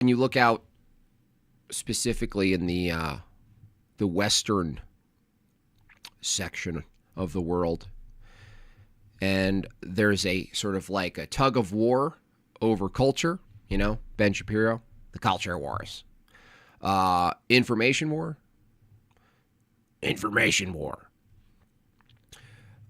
And you look out specifically in the Western section of the world, and there's a sort of like a tug of war over culture. You know, Ben Shapiro, the culture wars, information war.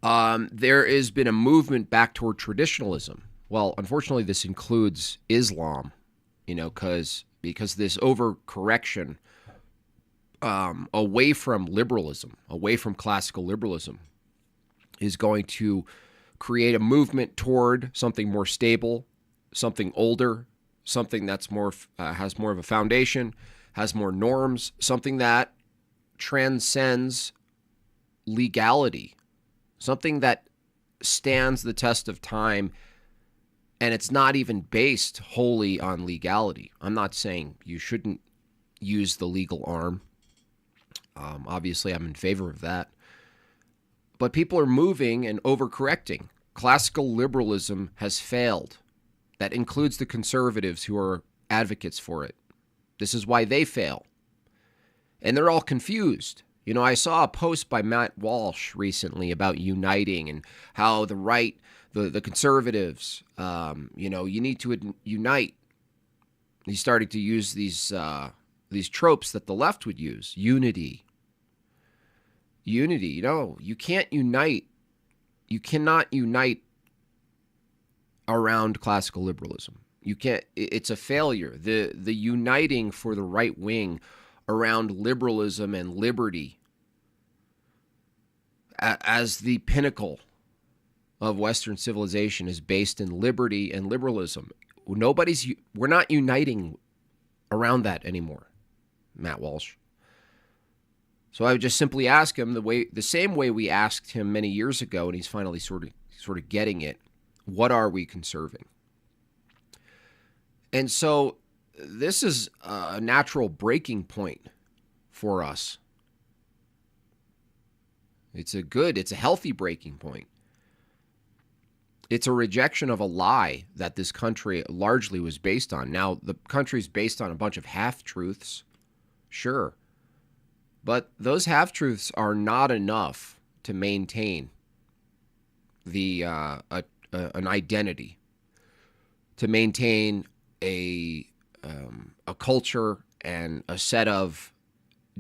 There has been a movement back toward traditionalism. Well, unfortunately, this includes Islam, you know, because this overcorrection away from liberalism, away from classical liberalism, is going to create a movement toward something more stable, something older, something that's more has more of a foundation, has more norms, something that transcends legality, something that stands the test of time, and it's not even based wholly on legality. I'm not saying you shouldn't use the legal arm. Obviously, I'm in favor of that. But people are moving and overcorrecting. Classical liberalism has failed. That includes the conservatives who are advocates for it. This is why they fail. And they're all confused. You know, I saw a post by Matt Walsh recently about uniting and how the right, the conservatives, you know, you need to unite. He's starting to use these tropes that the left would use. Unity. No, you can't unite. You cannot unite around classical liberalism. You can't. It's a failure. The uniting for the right wing around liberalism and liberty as the pinnacle of Western civilization is based in liberty and liberalism. We're not uniting around that anymore, Matt Walsh. So I would just simply ask him the same way we asked him many years ago, and he's finally sort of getting it. What are we conserving? And so this is a natural breaking point for us. It's a healthy breaking point. It's a rejection of a lie that this country largely was based on. Now, the country's based on a bunch of half-truths, sure. But those half-truths are not enough to maintain an identity, to maintain a culture and a set of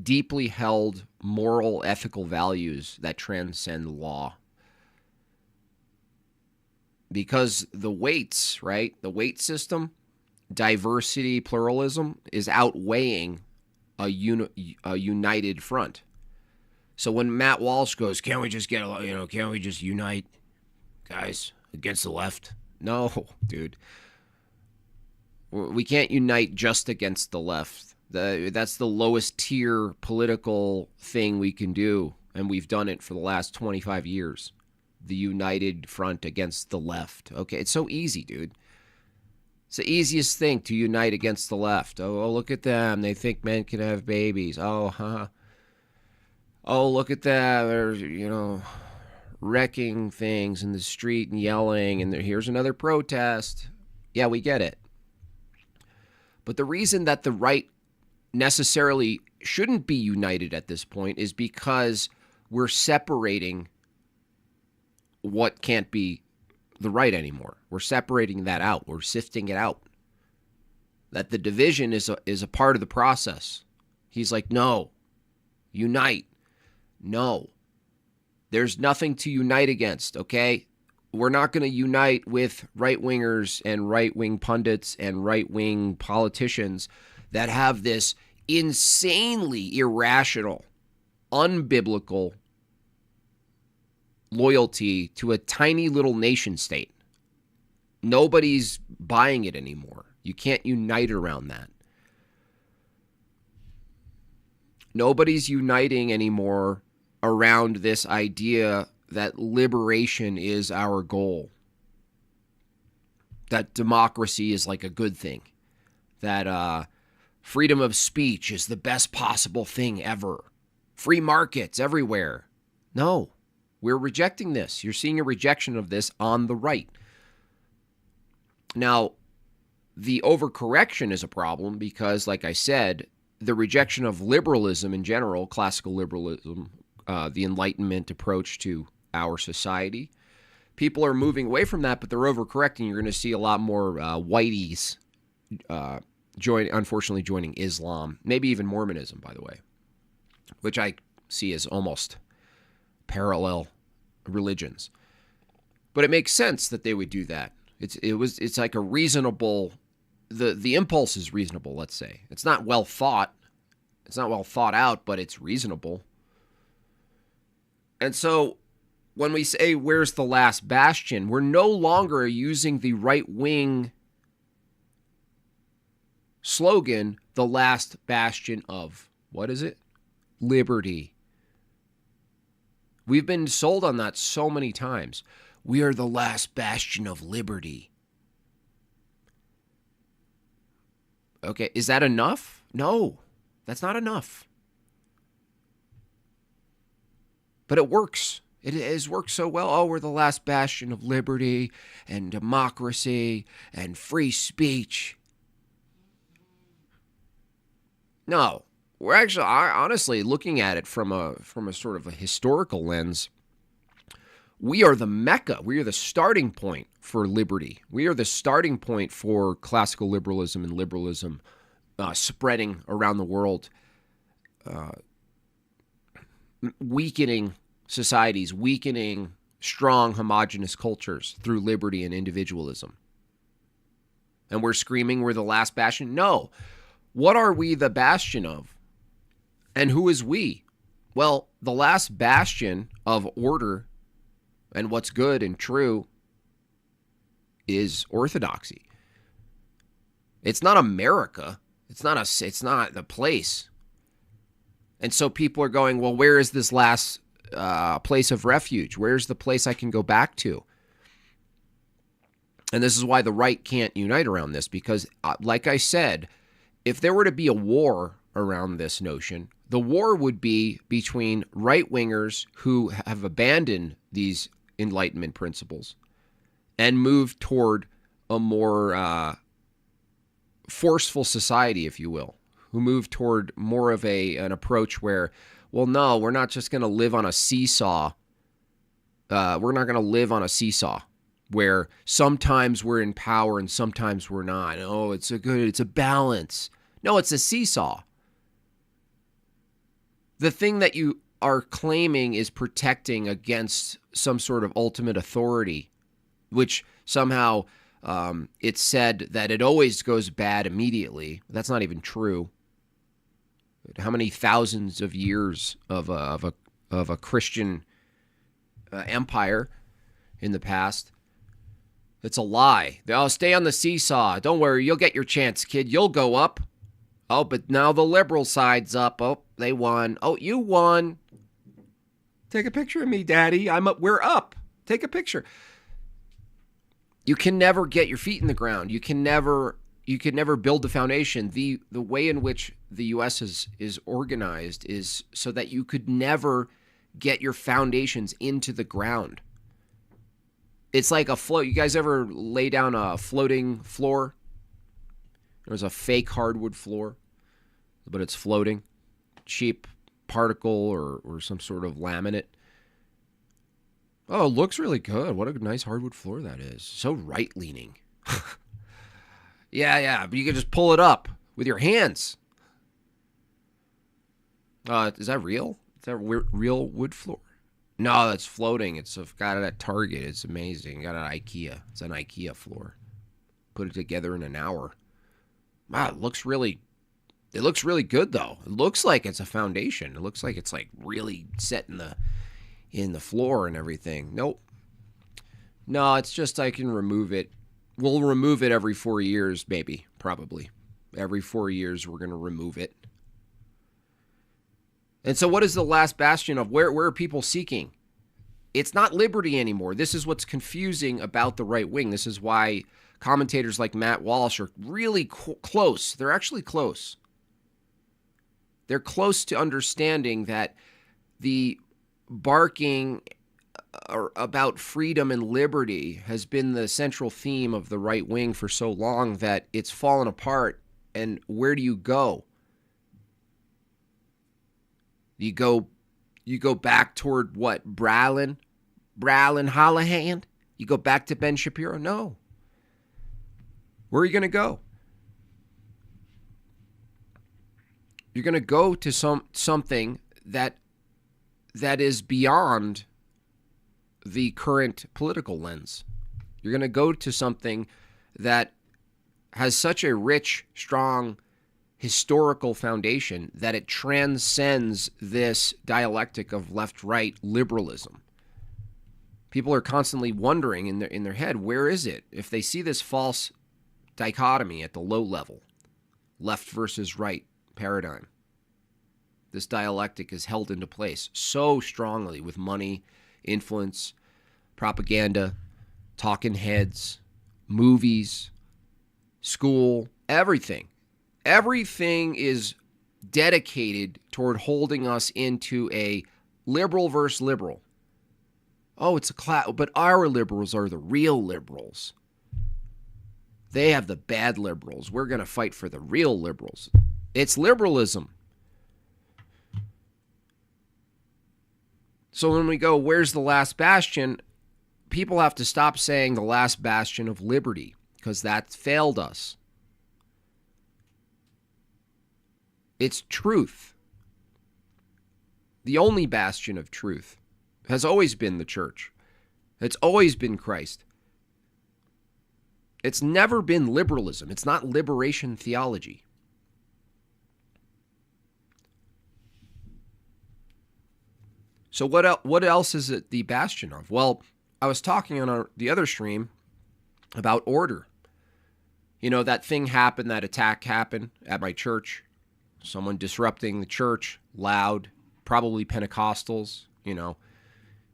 deeply held moral, ethical values that transcend law. Because the weights, right? The weight system, diversity, pluralism is outweighing a united front. So when Matt Walsh goes, can't we just unite, guys, against the left? No, dude. We can't unite just against the left. That's the lowest tier political thing we can do, and we've done it for the last 25 years. The united front against the left. Okay, it's so easy, dude. It's the easiest thing to unite against the left. Oh, look at them. They think men can have babies. Oh, look at that. They're, wrecking things in the street and yelling, and here's another protest. Yeah, we get it. But the reason that the right necessarily shouldn't be united at this point is because we're separating what can't be the right anymore. We're separating that out. We're sifting it out. That the division is a part of the process. He's like, no, unite. No, there's nothing to unite against, okay? We're not going to unite with right-wingers and right-wing pundits and right-wing politicians that have this insanely irrational, unbiblical loyalty to a tiny little nation state. Nobody's buying it anymore. You can't unite around that. Nobody's uniting anymore around this idea that liberation is our goal. That democracy is like a good thing. That freedom of speech is the best possible thing ever. Free markets everywhere. No, we're rejecting this. You're seeing a rejection of this on the right. Now, the overcorrection is a problem because, like I said, the rejection of liberalism in general, classical liberalism, the enlightenment approach to our society, people are moving away from that, but they're overcorrecting. You're going to see a lot more whiteys unfortunately joining Islam, maybe even Mormonism, by the way, which I see as almost parallel religions. But it makes sense that they would do that. It's like a reasonable, the impulse is reasonable, let's say. It's not well thought. It's not well thought out, but it's reasonable. And so when we say, where's the last bastion, we're no longer using the right-wing slogan, the last bastion of, what is it? Liberty. We've been sold on that so many times. We are the last bastion of liberty. Okay, is that enough? No, that's not enough. But it works. It has worked so well. Oh, we're the last bastion of liberty and democracy and free speech. No, we're actually, honestly, looking at it from a sort of a historical lens. We are the Mecca. We are the starting point for liberty. We are the starting point for classical liberalism and liberalism spreading around the world, weakening societies, weakening strong, homogenous cultures through liberty and individualism. And we're screaming we're the last bastion? No. What are we the bastion of? And who is we? Well, the last bastion of order and what's good and true is Orthodoxy. It's not America. It's not the place. And so people are going, well, where is this last place of refuge? Where's the place I can go back to? And this is why the right can't unite around this, because like I said, if there were to be a war around this notion, the war would be between right-wingers who have abandoned these Enlightenment principles and moved toward a more forceful society, if you will, who move toward more of an approach where, well, no, we're not just going to live on a seesaw. We're not going to live on a seesaw where sometimes we're in power and sometimes we're not. Oh, it's a balance. No, it's a seesaw. The thing that you are claiming is protecting against some sort of ultimate authority, which somehow it's said that it always goes bad immediately. That's not even true. How many thousands of years of a Christian empire in the past? It's a lie. They'll stay on the seesaw. Don't worry, you'll get your chance, kid. You'll go up. Oh, but now the liberal side's up. Oh, they won. Oh, you won. Take a picture of me, Daddy. I'm up. We're up. Take a picture. You can never get your feet in the ground. You can never build the foundation. The way in which the U.S. is organized is so that you could never get your foundations into the ground. It's like a float. You guys ever lay down a floating floor? There's a fake hardwood floor, but it's floating. Cheap particle or some sort of laminate. Oh, it looks really good. What a nice hardwood floor that is. So right-leaning. Yeah, but you can just pull it up with your hands. Is that real? Is that real wood floor? No, that's floating. I've got it at Target. It's amazing. Got it at IKEA. It's an IKEA floor. Put it together in an hour. Wow, it looks really good though. It looks like it's a foundation. It looks like it's like really set in the floor and everything. Nope. No, it's just I can remove it. We'll remove it every 4 years, maybe, probably. Every 4 years we're going to remove it. And so what is the last bastion of where are people seeking? It's not liberty anymore. This is what's confusing about the right wing. This is why commentators like Matt Walsh are really close. They're actually close. They're close to understanding that the barking about freedom and liberty has been the central theme of the right wing for so long that it's fallen apart. And where do you go? You go back toward what? Bralin Holohan? You go back to Ben Shapiro? No. Where are you going to go? You're going to go to something that is beyond the current political lens. You're going to go to something that has such a rich, strong historical foundation that it transcends this dialectic of left-right liberalism. People are constantly wondering in their head, where is it? If they see this false dichotomy at the low level, left versus right paradigm, this dialectic is held into place so strongly with money, influence, propaganda, talking heads, movies, school, everything. Everything is dedicated toward holding us into a liberal versus liberal. Oh, it's a class, but our liberals are the real liberals. They have the bad liberals. We're going to fight for the real liberals. It's liberalism. So when we go, where's the last bastion? People have to stop saying the last bastion of liberty, because that failed us. It's truth. The only bastion of truth has always been the church. It's always been Christ. It's never been liberalism. It's not liberation theology. So what else is it the bastion of? Well, I was talking on the other stream about order. You know, that thing happened, that attack happened at my church. Someone disrupting the church, loud, probably Pentecostals. You know,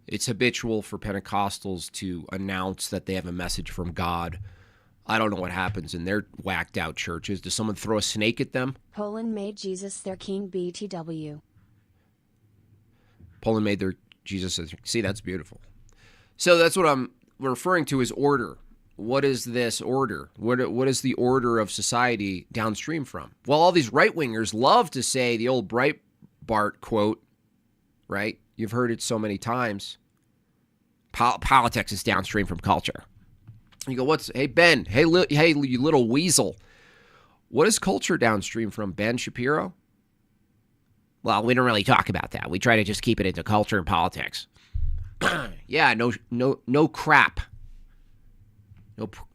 it's habitual for Pentecostals to announce that they have a message from God. I don't know what happens in their whacked out churches. Does someone throw a snake at them? Poland made Jesus their king, BTW. Poland made their Jesus. See, that's beautiful. So that's what I'm referring to as order. What is this order? What is the order of society downstream from? Well, all these right-wingers love to say the old Breitbart quote, right? You've heard it so many times. Politics is downstream from culture. You go, hey, Ben, hey, you little weasel. What is culture downstream from, Ben Shapiro? Well, we don't really talk about that. We try to just keep it into culture and politics. Yeah, no crap.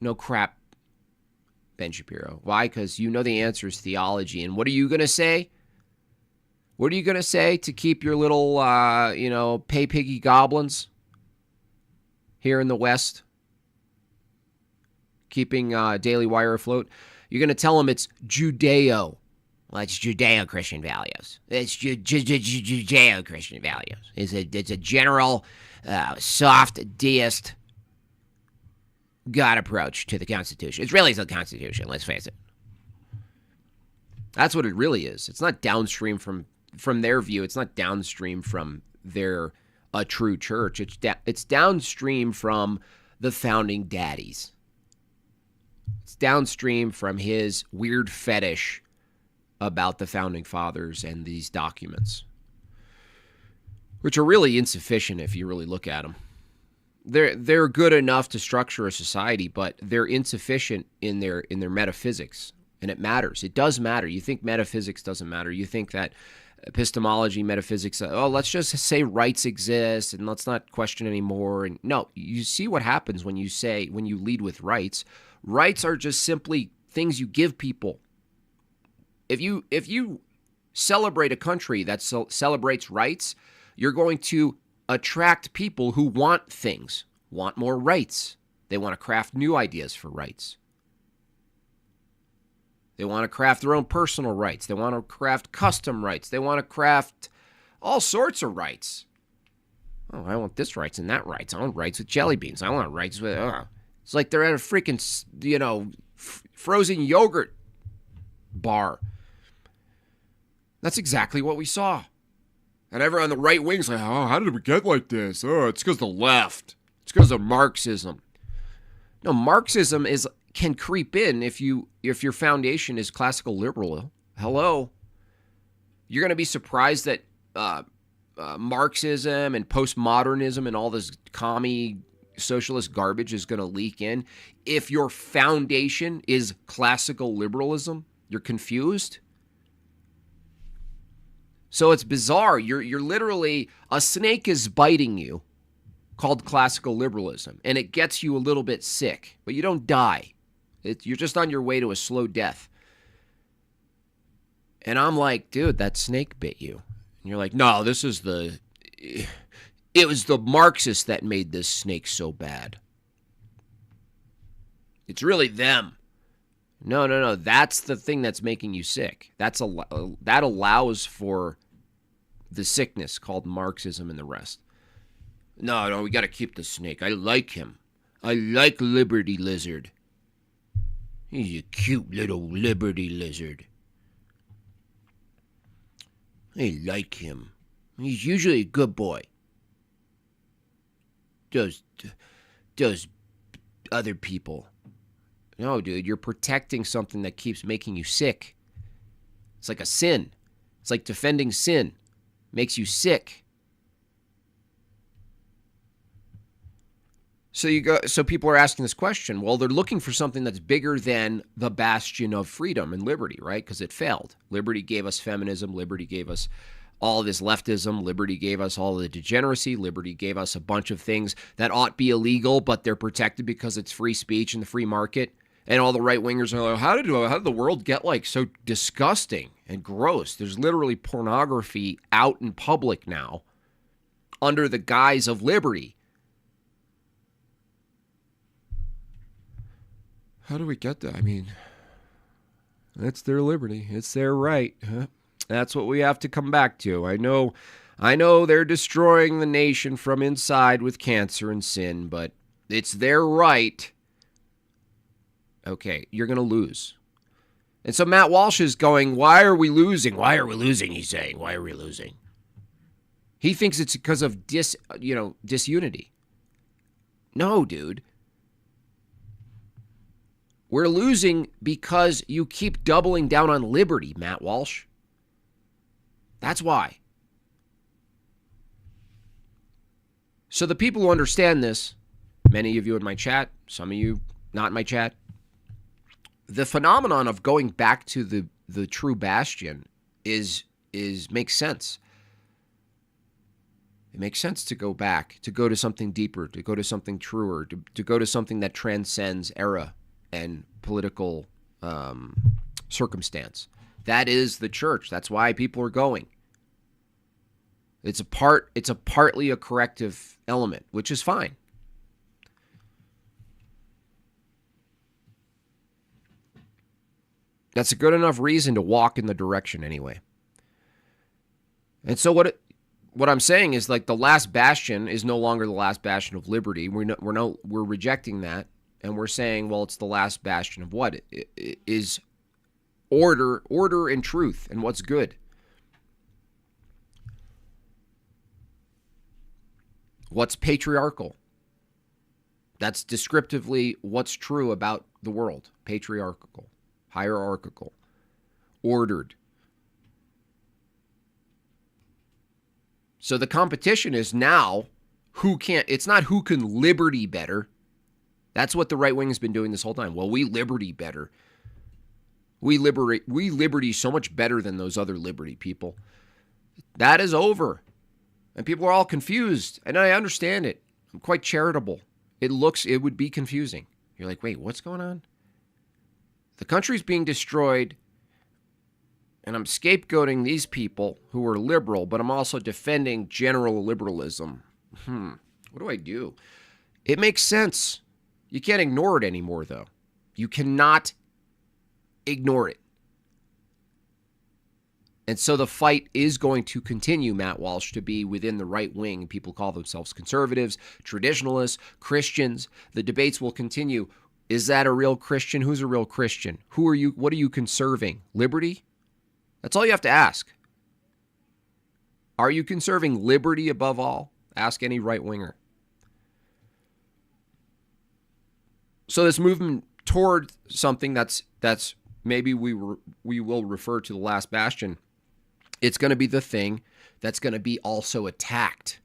No crap, Ben Shapiro. Why? Because you know the answer is theology. And what are you going to say? What are you going to say to keep your little, pay piggy goblins here in the West? Keeping Daily Wire afloat? You're going to tell them it's Judeo. Well, it's Judeo-Christian values. It's Judeo-Christian values. It's a general, soft, deist God approach to the Constitution. It's really the Constitution, let's face it. That's what it really is. It's not downstream from their view. It's not downstream from a true church. It's downstream from the founding daddies. It's downstream from his weird fetish about the founding fathers and these documents, which are really insufficient if you really look at them. They're good enough to structure a society, but they're insufficient in their metaphysics, and it matters. It does matter. You think metaphysics doesn't matter. You think that epistemology, metaphysics, let's just say rights exist and let's not question anymore. And no, you see what happens when you lead with rights. Rights are just simply things you give people. If you celebrate a country that celebrates rights, you're going to attract people who want things, want more rights. They want to craft new ideas for rights. They want to craft their own personal rights. They want to craft custom rights. They want to craft all sorts of rights. Oh, I want this rights and that rights. I want rights with jelly beans. I want rights with... It's like they're at a freaking, frozen yogurt bar. That's exactly what we saw. And everyone on the right wing's like, oh, how did we get like this? Oh, it's because of the left. It's because of Marxism. No, Marxism can creep in if your foundation is classical liberal. Hello. You're going to be surprised that Marxism and postmodernism and all this commie socialist garbage is going to leak in. If your foundation is classical liberalism, you're confused. So it's bizarre. You're literally, a snake is biting you, called classical liberalism, and it gets you a little bit sick, but you don't die. You're just on your way to a slow death. And I'm like, dude, that snake bit you. And you're like, no, it was the Marxists that made this snake so bad. It's really them. No. That's the thing that's making you sick. That allows for the sickness called Marxism and the rest. No, we got to keep the snake. I like him. I like Liberty Lizard. He's a cute little Liberty Lizard. I like him. He's usually a good boy. Does other people. No, dude, you're protecting something that keeps making you sick. It's like a sin. It's like defending sin. Makes you sick. So people are asking this question. Well, they're looking for something that's bigger than the bastion of freedom and liberty, right? Because it failed. Liberty gave us feminism. Liberty gave us all this leftism. Liberty gave us all the degeneracy. Liberty gave us a bunch of things that ought be illegal, but they're protected because it's free speech and the free market. And all the right-wingers are like, how did the world get like so disgusting and gross? There's literally pornography out in public now under the guise of liberty. How do we get that? I mean, that's their liberty. It's their right. Huh? That's what we have to come back to. I know they're destroying the nation from inside with cancer and sin, but it's their right. Okay, you're going to lose. And so Matt Walsh is going, why are we losing? Why are we losing? He's saying, why are we losing? He thinks it's because of disunity. No, dude. We're losing because you keep doubling down on liberty, Matt Walsh. That's why. So the people who understand this, many of you in my chat, some of you not in my chat, the phenomenon of going back to the true bastion makes sense. It makes sense to go back, to go to something deeper, to go to something truer, to go to something that transcends era and political circumstance. That is the church. That's why people are going. It's partly a corrective element, which is fine. That's a good enough reason to walk in the direction anyway. And so what I'm saying is, like, the last bastion is no longer the last bastion of liberty. We're rejecting that, and we're saying, well, it's the last bastion of what? It is order and truth and what's good. What's patriarchal? That's descriptively what's true about the world. Patriarchal, hierarchical, ordered. So the competition is now it's not who can liberty better. That's what the right wing has been doing this whole time. Well, we liberty better. We liberty so much better than those other liberty people. That is over. And people are all confused. And I understand it. I'm quite charitable. It would be confusing. You're like, wait, what's going on? The country's being destroyed, and I'm scapegoating these people who are liberal, but I'm also defending general liberalism. What do I do? It makes sense. You can't ignore it anymore, though. You cannot ignore it. And so the fight is going to continue, Matt Walsh, to be within the right wing. People call themselves conservatives, traditionalists, Christians. The debates will continue. Is that a real Christian? Who's a real Christian? Who are you? What are you conserving? Liberty? That's all you have to ask. Are you conserving liberty above all? Ask any right-winger. So this movement toward something that's maybe we will refer to the last bastion. It's going to be the thing that's going to be also attacked.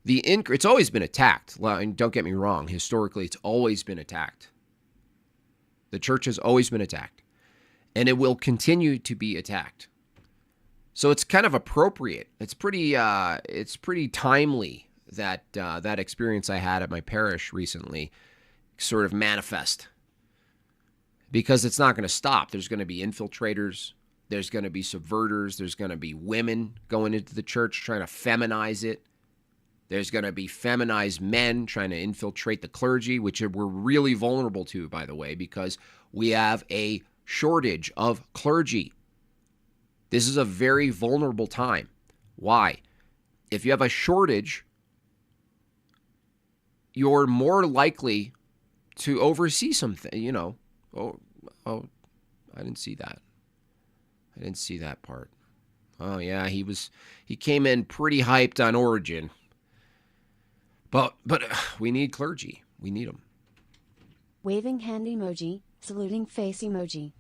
It's always been attacked. And don't get me wrong. Historically, it's always been attacked. The church has always been attacked, and it will continue to be attacked. So it's kind of appropriate. It's pretty timely that that experience I had at my parish recently sort of manifest, because it's not going to stop. There's going to be infiltrators. There's going to be subverters. There's going to be women going into the church trying to feminize it. There's going to be feminized men trying to infiltrate the clergy, which we're really vulnerable to, by the way, because we have a shortage of clergy. This is a very vulnerable time. Why? If you have a shortage, you're more likely to oversee something, Oh, I didn't see that. I didn't see that part. Oh yeah, he came in pretty hyped on Origin. But we need clergy. We need them. Waving hand emoji, saluting face emoji.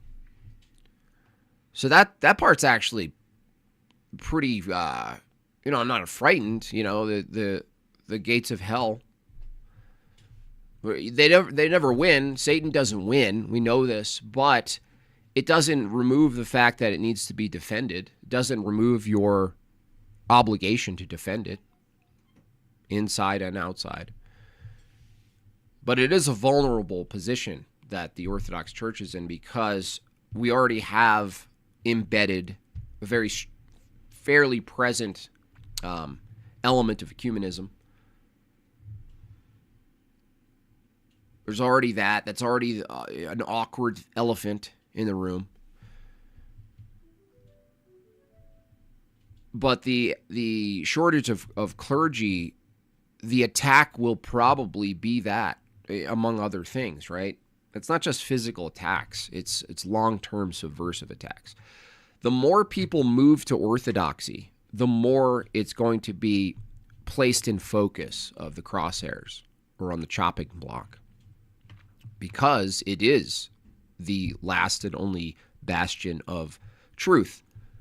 So that part's actually pretty I'm not frightened, the gates of hell. They never win. Satan doesn't win. We know this, but it doesn't remove the fact that it needs to be defended. It doesn't remove your obligation to defend it, inside and outside. But it is a vulnerable position that the Orthodox Church is in, because we already have embedded a fairly present element of ecumenism. There's already that. That's already an awkward elephant in the room. But the shortage of clergy, the attack will probably be that, among other things, right? It's not just physical attacks. It's long-term subversive attacks. The more people move to Orthodoxy, the more it's going to be placed in focus of the crosshairs or on the chopping block, because it is the last and only bastion of truth.